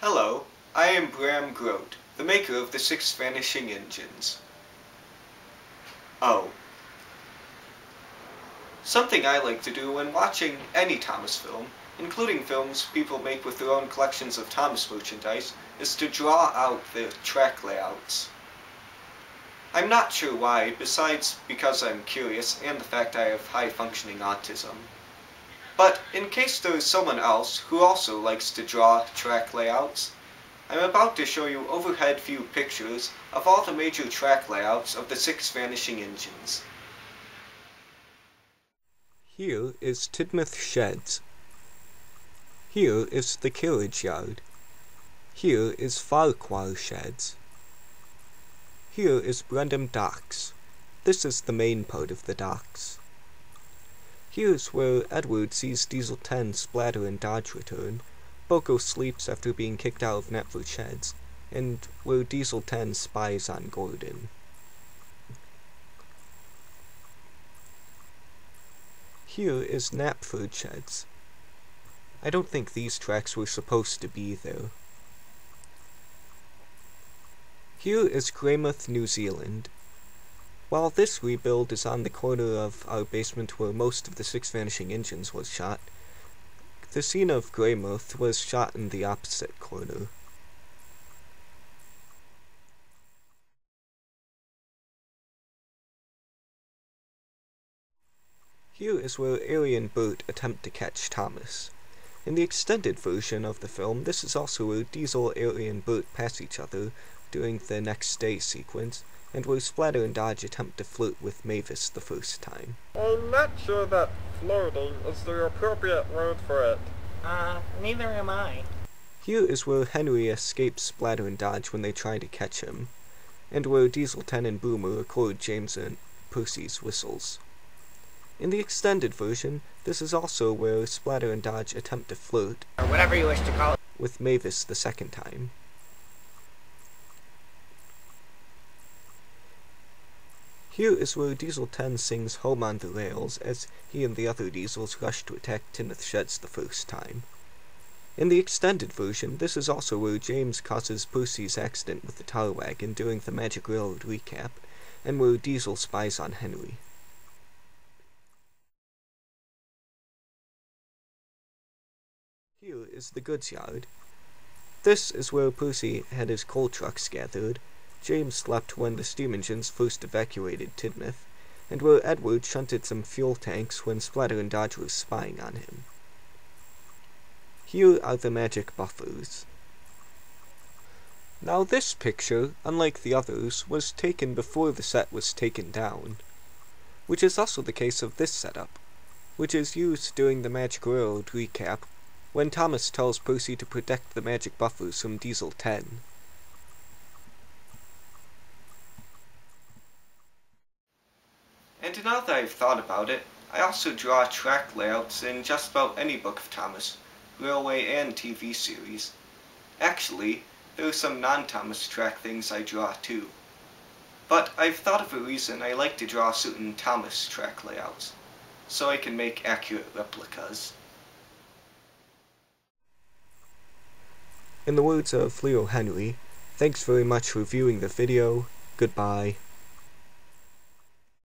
Hello, I am Bram Grote, the maker of the Six Vanishing Engines. Oh. Something I like to do when watching any Thomas film, including films people make with their own collections of Thomas merchandise, is to draw out the track layouts. I'm not sure why, besides because I'm curious and the fact I have high-functioning autism. But in case there is someone else who also likes to draw track layouts, I'm about to show you overhead view pictures of all the major track layouts of the Six Vanishing Engines. Here is Tidmouth Sheds. Here is the carriage yard. Here is Farquhar Sheds. Here is Brendam Docks. This is the main part of the docks. Here's where Edward sees Diesel 10 splatter and dodge return, Boko sleeps after being kicked out of Knapford Sheds, and where Diesel 10 spies on Gordon. Here is Knapford Sheds. I don't think these tracks were supposed to be there. Here is Greymouth, New Zealand. While this rebuild is on the corner of our basement where most of the Six Vanishing Engines was shot, the scene of Greymouth was shot in the opposite corner. Here is where Harry and Bert attempt to catch Thomas. In the extended version of the film, this is also where Diesel, Harry, and Bert pass each other during the next day sequence, and where Splatter and Dodge attempt to flirt with Mavis the first time. I'm not sure that flirting is the appropriate word for it. Neither am I. Here is where Henry escapes Splatter and Dodge when they try to catch him, and where Diesel 10 and Boomer record James and Percy's whistles. In the extended version, this is also where Splatter and Dodge attempt to flirt, Or whatever you wish to call it, with Mavis the second time. Here is where Diesel 10 sings Home on the Rails as he and the other Diesels rush to attack Tidmouth Sheds the first time. In the extended version, this is also where James causes Percy's accident with the tar wagon during the Magic Railroad recap, and where Diesel spies on Henry. Here is the goods yard. This is where Percy had his coal trucks gathered, James slept when the steam engines first evacuated Tidmouth, and where Edward shunted some fuel tanks when Splatter and Dodge were spying on him. Here are the magic buffers. Now this picture, unlike the others, was taken before the set was taken down, which is also the case of this setup, which is used during the Magic Railroad recap when Thomas tells Percy to protect the magic buffers from Diesel 10. And now that I've thought about it, I also draw track layouts in just about any book of Thomas, railway and TV series. Actually, there are some non-Thomas track things I draw too. But I've thought of a reason I like to draw certain Thomas track layouts, so I can make accurate replicas. In the words of Leo Henry, thanks very much for viewing the video. Goodbye.